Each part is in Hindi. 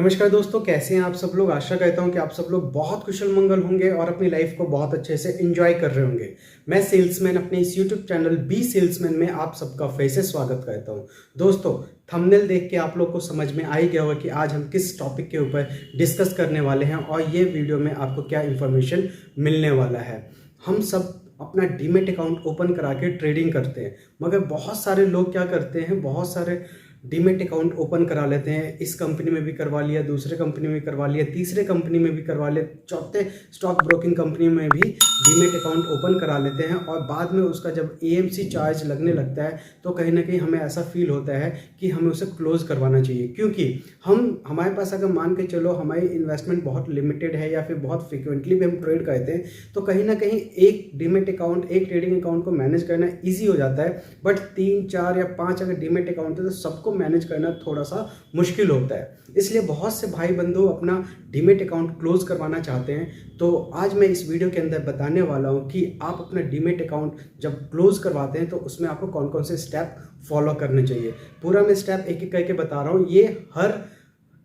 नमस्कार दोस्तों, कैसे हैं आप सब लोग। आशा करता हूं कि आप सब लोग बहुत कुशल मंगल होंगे और अपनी लाइफ को बहुत अच्छे से एंजॉय कर रहे होंगे। मैं सेल्समैन अपने इस यूट्यूब चैनल बी सेल्समैन में आप सबका फिर से स्वागत करता हूं। दोस्तों, थंबनेल देख के आप लोग को समझ में आ ही गया होगा कि आज हम किस टॉपिक के ऊपर डिस्कस करने वाले हैं और ये वीडियो में आपको क्या इन्फॉर्मेशन मिलने वाला है। हम सब अपना डीमैट अकाउंट ओपन करा के ट्रेडिंग करते हैं, मगर बहुत सारे लोग क्या करते हैं, बहुत सारे डीमैट अकाउंट ओपन करा लेते हैं। इस कंपनी में भी करवा लिया, दूसरे कंपनी में भी करवा लिया, तीसरे कंपनी में भी करवा लिया, चौथे स्टॉक ब्रोकिंग कंपनी में भी डीमैट अकाउंट ओपन करा लेते हैं और बाद में उसका जब एएमसी चार्ज लगने लगता है तो कहीं ना कहीं हमें ऐसा फील होता है कि हमें उसे क्लोज करवाना चाहिए। क्योंकि हमारे पास अगर मान के चलो हमारी इन्वेस्टमेंट बहुत लिमिटेड है या फिर बहुत फ्रिक्वेंटली भी हम ट्रेड करते हैं तो कहीं ना कहीं एक डीमैट अकाउंट, एक ट्रेडिंग अकाउंट को मैनेज करना ईजी हो जाता है। बट 3, 4 या 5 अगर डीमैट अकाउंट है तो सबको मैनेज करना थोड़ा सा मुश्किल होता है। इसलिए बहुत से भाई बंधु अपना डीमैट अकाउंट क्लोज करवाना चाहते हैं। तो आज मैं इस वीडियो के अंदर बताने वाला हूं कि आप अपना डीमैट अकाउंट जब क्लोज करवाते हैं तो उसमें आपको कौन कौन से स्टेप फॉलो करने चाहिए। पूरा मैं स्टेप एक एक करके बता रहा हूं। ये हर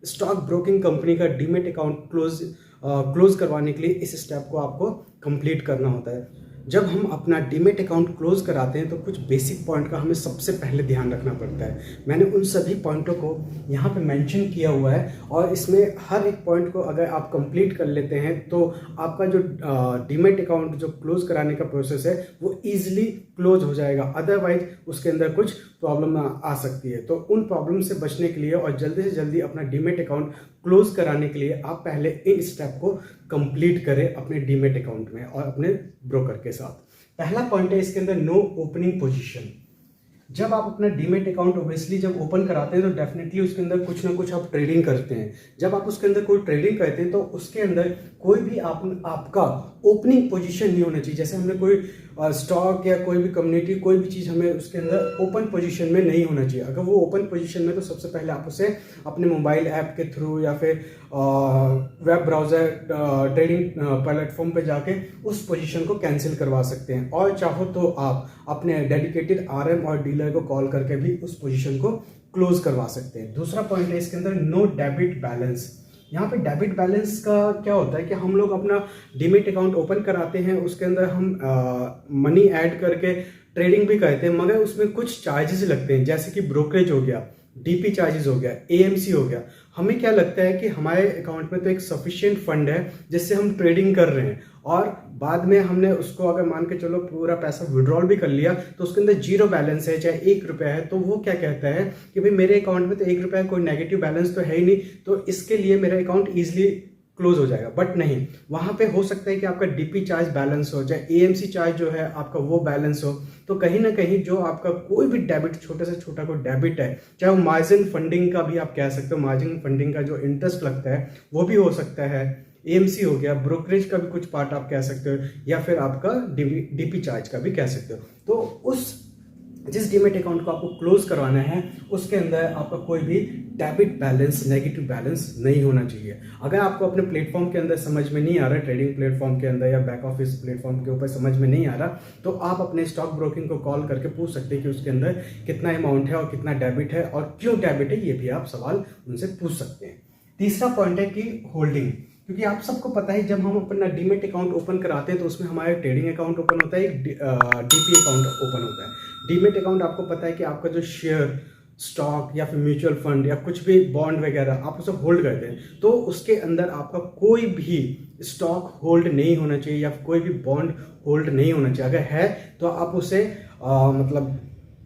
स्टॉक ब्रोकिंग कंपनी का डीमैट अकाउंट क्लोज करवाने के लिए इस स्टेप को आपको कंप्लीट करना होता है। जब हम अपना डीमैट अकाउंट क्लोज कराते हैं तो कुछ बेसिक पॉइंट का हमें सबसे पहले ध्यान रखना पड़ता है। मैंने उन सभी पॉइंटों को यहाँ पे मेंशन किया हुआ है और इसमें हर एक पॉइंट को अगर आप कंप्लीट कर लेते हैं तो आपका जो डीमैट अकाउंट जो क्लोज कराने का प्रोसेस है वो ईजिली क्लोज हो जाएगा। अदरवाइज उसके अंदर कुछ प्रॉब्लम आ सकती है। तो उन प्रॉब्लम से बचने के लिए और जल्दी से जल्दी अपना डीमैट अकाउंट क्लोज कराने के लिए आप पहले इन स्टेप को कंप्लीट करें अपने डीमैट अकाउंट में और अपने ब्रोकर के साथ। पहला पॉइंट है इसके अंदर नो ओपनिंग पोजीशन। जब आप अपना डीमैट अकाउंट ओब्वियसली जब ओपन कराते हैं तो डेफिनेटली उसके अंदर कुछ ना कुछ आप ट्रेडिंग करते हैं। जब आप उसके अंदर कोई ट्रेडिंग करते हैं तो उसके अंदर कोई भी आपका ओपनिंग पोजीशन नहीं होना चाहिए। जैसे हमने कोई स्टॉक या कोई भी कम्युनिटी, कोई भी चीज़ हमें उसके अंदर ओपन पोजीशन में नहीं होना चाहिए। अगर वो ओपन पोजीशन में तो सबसे पहले आप उसे अपने मोबाइल ऐप के थ्रू या फिर वेब ब्राउज़र ट्रेडिंग प्लेटफॉर्म पे जाके उस पोजीशन को कैंसिल करवा सकते हैं। और चाहो तो आप अपने डेडिकेटेड आरएम और डीलर को कॉल करके भी उस पोजीशन को क्लोज करवा सकते हैं। दूसरा पॉइंट है इसके अंदर नो डेबिट बैलेंस। यहाँ पे डेबिट बैलेंस का क्या होता है कि हम लोग अपना डीमैट अकाउंट ओपन कराते हैं, उसके अंदर हम मनी ऐड करके ट्रेडिंग भी करते हैं, मगर उसमें कुछ चार्जेस लगते हैं। जैसे कि ब्रोकरेज हो गया, डीपी चार्जेस हो गया, एएमसी हो गया। हमें क्या लगता है कि हमारे अकाउंट में तो एक सफिशिएंट फंड है जिससे हम ट्रेडिंग कर रहे हैं और बाद में हमने उसको अगर मान के चलो पूरा पैसा विड्रॉल भी कर लिया तो उसके अंदर जीरो बैलेंस है, चाहे 1 रुपया है, तो वो क्या कहता है कि भाई मेरे अकाउंट में तो 1 रुपया कोई नेगेटिव बैलेंस तो है ही नहीं, तो इसके लिए मेरा अकाउंट ईजिली क्लोज हो जाएगा। बट नहीं, वहां पे हो सकता है कि आपका डीपी चार्ज बैलेंस हो, चाहे एएमसी चार्ज जो है आपका वो बैलेंस हो। तो कहीं ना कहीं जो आपका कोई भी डेबिट, छोटे से छोटा कोई डेबिट है, चाहे वो मार्जिन फंडिंग का भी आप कह सकते हो, मार्जिन फंडिंग का जो इंटरेस्ट लगता है वो भी हो सकता है, एएमसी हो गया, ब्रोकरेज का भी कुछ पार्ट आप कह सकते हो, या फिर आपका डीपी चार्ज का भी कह सकते हो। तो उस जिस डीमैट अकाउंट को आपको क्लोज करवाना है उसके अंदर आपका कोई भी डेबिट बैलेंस, नेगेटिव बैलेंस नहीं होना चाहिए। अगर आपको अपने प्लेटफॉर्म के अंदर समझ में नहीं आ रहा, ट्रेडिंग प्लेटफॉर्म के अंदर या बैक ऑफिस प्लेटफॉर्म के ऊपर समझ में नहीं आ रहा, तो आप अपने स्टॉक ब्रोकिंग को कॉल करके पूछ सकते हैं कि उसके अंदर कितना अमाउंट है और कितना डेबिट है और क्यों डेबिट है, ये भी आप सवाल उनसे पूछ सकते हैं। तीसरा पॉइंट है कि होल्डिंग। क्योंकि आप सबको पता है जब हम अपना डीमैट अकाउंट ओपन कराते हैं तो उसमें हमारा ट्रेडिंग अकाउंट ओपन होता है, एक डीपी अकाउंट ओपन होता है। डीमैट अकाउंट आपको पता है कि आपका जो शेयर, स्टॉक या फिर म्यूचुअल फंड या कुछ भी बॉन्ड वगैरह आप उसे होल्ड करते हैं, तो उसके अंदर आपका कोई भी स्टॉक होल्ड नहीं होना चाहिए या कोई भी बॉन्ड होल्ड नहीं होना चाहिए। अगर है तो आप उसे मतलब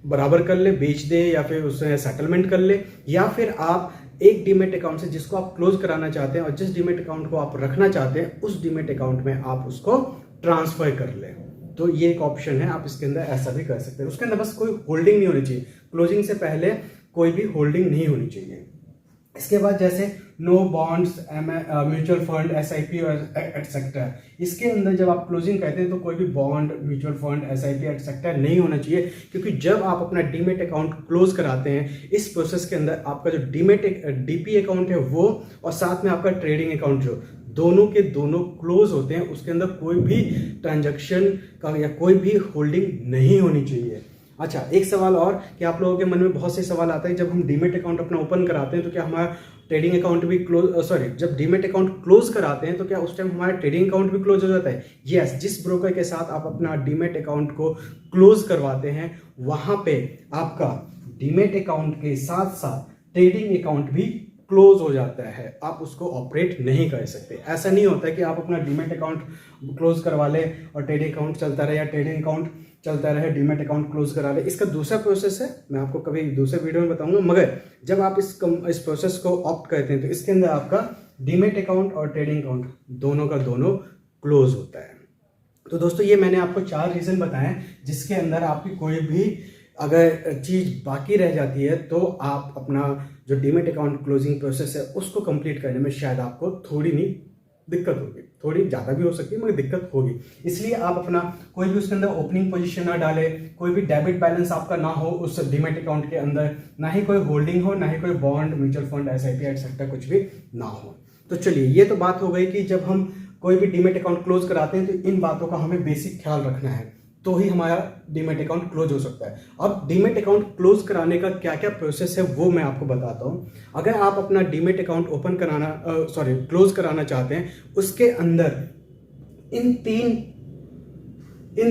बराबर कर ले, बेच दे या फिर उसे सेटलमेंट कर ले, या फिर आप एक डीमैट अकाउंट से जिसको आप क्लोज कराना चाहते हैं और जिस डीमैट अकाउंट को आप रखना चाहते हैं उस डीमैट अकाउंट में आप उसको ट्रांसफर कर लें। तो ये एक ऑप्शन है, आप इसके अंदर ऐसा भी कर सकते हैं। उसके अंदर बस कोई होल्डिंग नहीं होनी चाहिए, क्लोजिंग से पहले कोई भी होल्डिंग नहीं होनी चाहिए। इसके बाद जैसे नो बॉन्ड्स, म्यूचुअल फंड, एसआईपी और एटसेट्रा, इसके अंदर जब आप क्लोजिंग कहते हैं तो कोई भी bond, mutual fund, SIP etcetera नहीं होना चाहिए। क्योंकि जब आप अपना डीमैट अकाउंट क्लोज कराते हैं इस प्रोसेस के अंदर आपका जो डीपी अकाउंट है वो और साथ में आपका ट्रेडिंग अकाउंट जो दोनों के दोनों क्लोज होते हैं, उसके अंदर कोई भी ट्रांजैक्शन का या कोई भी होल्डिंग नहीं होनी चाहिए। अच्छा, एक सवाल और कि आप लोगों के मन में बहुत से सवाल आता है, जब हम डीमेट अकाउंट अपना ओपन कराते हैं तो क्या हमारा ट्रेडिंग अकाउंट भी जब डीमेट अकाउंट क्लोज कराते हैं तो क्या उस टाइम हमारा ट्रेडिंग अकाउंट भी क्लोज हो जाता है? यस, जिस ब्रोकर के साथ आप अपना डीमेट अकाउंट को क्लोज करवाते हैं वहां पे आपका डीमेट अकाउंट के साथ साथ ट्रेडिंग अकाउंट भी क्लोज हो जाता है, आप उसको ऑपरेट नहीं कर सकते। ऐसा नहीं होता है कि आप अपना डीमेट अकाउंट क्लोज करवा लें और ट्रेडिंग अकाउंट चलता रहे, या ट्रेडिंग अकाउंट चलता रहे डीमेट अकाउंट क्लोज करा ले। इसका दूसरा प्रोसेस है, मैं आपको कभी दूसरे वीडियो में बताऊंगा। मगर जब आप इस प्रोसेस को ऑप्ट करते हैं तो इसके अंदर आपका डीमेट अकाउंट और ट्रेडिंग अकाउंट दोनों का दोनों क्लोज होता है। तो दोस्तों, ये मैंने आपको 4 रीज़न बताए जिसके अंदर आपकी कोई भी अगर चीज़ बाकी रह जाती है तो आप अपना जो डीमेट अकाउंट क्लोजिंग प्रोसेस है उसको कंप्लीट करने में शायद आपको थोड़ी नहीं दिक्कत होगी, थोड़ी ज़्यादा भी हो सकती है मगर दिक्कत होगी। इसलिए आप अपना कोई भी उसके अंदर ओपनिंग पोजीशन ना डालें, कोई भी डेबिट बैलेंस आपका ना हो उस डीमेट अकाउंट के अंदर, ना ही कोई होल्डिंग हो, ना ही कोई bond, mutual fund, SIP etcetera कुछ भी ना हो। तो चलिए, ये तो बात हो गई कि जब हम कोई भी डीमेट अकाउंट क्लोज कराते हैं तो इन बातों का हमें बेसिक ख्याल रखना है, तो ही हमारा डीमेट अकाउंट क्लोज हो सकता है। अब डीमेट अकाउंट क्लोज कराने का क्या क्या प्रोसेस है वो मैं आपको बताता हूँ। अगर आप अपना डीमेट अकाउंट क्लोज कराना चाहते हैं, उसके अंदर इन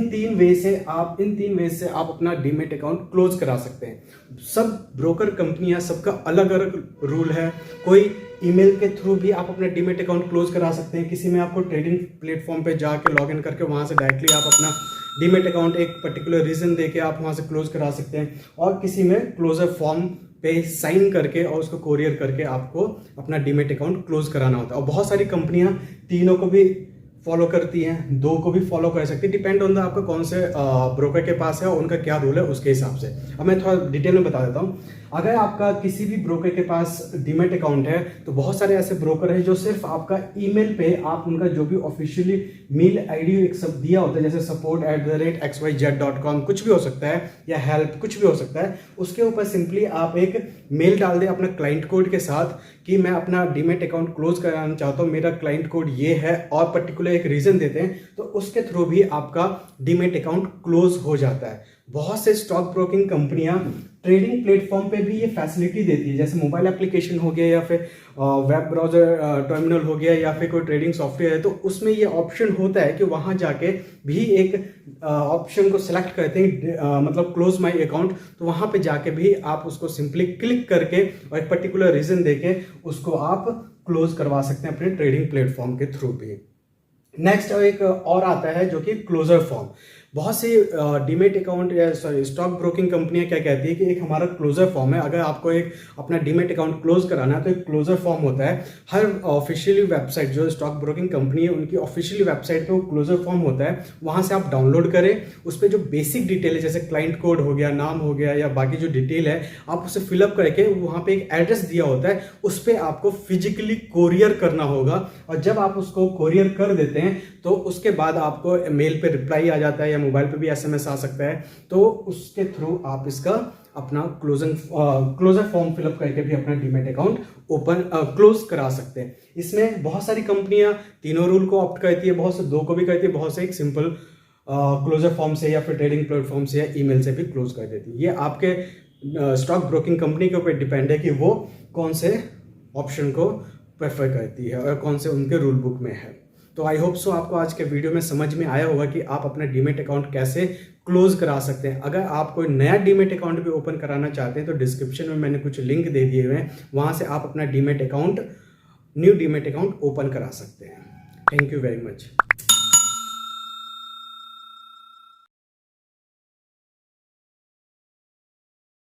तीन वे से आप अपना डीमेट अकाउंट क्लोज करा सकते हैं। सब ब्रोकर कंपनियां सबका अलग अलग रूल है। कोई ईमेल के थ्रू भी आप अपना डीमेट अकाउंट क्लोज करा सकते हैं, किसी में आपको ट्रेडिंग प्लेटफॉर्म पे जाके लॉगिन करके वहां से डायरेक्टली आप अपना डीमेट अकाउंट एक पर्टिकुलर रीजन देके आप वहां से क्लोज करा सकते हैं, और किसी में क्लोजर फॉर्म पे साइन करके और उसको कोरियर करके आपको अपना डीमेट अकाउंट क्लोज कराना होता है। और बहुत सारी कंपनियां तीनों को भी फॉलो करती हैं, 2 को भी फॉलो कर सकती है, डिपेंड ऑन द आपका कौन से ब्रोकर के पास है और उनका क्या रूल है उसके हिसाब से। अब मैं थोड़ा डिटेल में बता देता हूँ। अगर आपका किसी भी ब्रोकर के पास डीमेट अकाउंट है तो बहुत सारे ऐसे ब्रोकर हैं जो सिर्फ आपका ईमेल पे आप उनका जो भी ऑफिशियली मेल आईडी एक सब दिया होता है, जैसे support@xyz.com कुछ भी हो सकता है, या हेल्प कुछ भी हो सकता है, उसके ऊपर सिंपली आप एक मेल डाल दें अपना क्लाइंट कोड के साथ कि मैं अपना डीमेट अकाउंट क्लोज कराना चाहता हूँ, मेरा क्लाइंट कोड ये है, और पर्टिकुलर एक रीजन देते हैं, तो उसके थ्रू भी आपका डीमेट अकाउंट क्लोज हो जाता है। बहुत से स्टॉक ब्रोकिंग कंपनियां ट्रेडिंग प्लेटफॉर्म पे भी ये फैसिलिटी देती है, जैसे मोबाइल एप्लीकेशन हो गया, या फिर वेब ब्राउजर टर्मिनल हो गया, या फिर कोई ट्रेडिंग सॉफ्टवेयर है, तो उसमें ये ऑप्शन होता है कि वहां जाके भी एक ऑप्शन को सिलेक्ट करते हैं, मतलब क्लोज माय अकाउंट, तो वहां पे जाके भी आप उसको सिंपली क्लिक करके और एक पर्टिकुलर रीजन देके उसको आप क्लोज करवा सकते हैं अपने ट्रेडिंग प्लेटफॉर्म के थ्रू भी। नेक्स्ट एक और आता है जो कि क्लोजर फॉर्म। बहुत सी डीमेट अकाउंट या स्टॉक ब्रोकिंग कंपनियां क्या कहती है कि एक हमारा क्लोजर फॉर्म है। अगर आपको एक अपना डीमेट अकाउंट क्लोज कराना है तो एक क्लोजर फॉर्म होता है। हर ऑफिशियली वेबसाइट जो स्टॉक ब्रोकिंग कंपनी है उनकी ऑफिशियली वेबसाइट पे वो क्लोजर फॉर्म होता है, वहां से आप डाउनलोड करें। उस पर जो बेसिक डिटेल है जैसे क्लाइंट कोड हो गया, नाम हो गया, या बाकी जो डिटेल है आप उसे फिलअप करके वहां पे एक एड्रेस दिया होता है, उस पर आपको फिजिकली कोरियर करना होगा। और जब आप उसको कोरियर कर देते हैं तो उसके बाद आपको मेल पे रिप्लाई आ जाता है, या मोबाइल पे भी SMS आ सकता है, तो उसके थ्रू आप इसका अपना क्लोजर फॉर्म फिलअप करके भी अपना डीमेट अकाउंट क्लोज करा सकते हैं। इसमें बहुत सारी कंपनियां तीनों रूल को ऑप्ट करती है, बहुत से 2 को भी करती है, बहुत से एक सिंपल क्लोजर फॉर्म से या फिर ट्रेडिंग प्लेटफॉर्म से या ईमेल से भी क्लोज कर देती है। ये आपके स्टॉक ब्रोकिंग कंपनी के ऊपर डिपेंड है कि वो कौन से ऑप्शन को प्रेफर करती है और कौन से उनके रूल बुक में है। तो आई होप सो आपको आज के वीडियो में समझ में आया होगा कि आप अपना डीमेट अकाउंट कैसे क्लोज करा सकते हैं। अगर आप कोई नया डीमेट अकाउंट भी ओपन कराना चाहते हैं तो डिस्क्रिप्शन में मैंने कुछ लिंक दे दिए हुए हैं, वहां से आप अपना न्यू डीमेट अकाउंट ओपन करा सकते हैं। Thank you very much.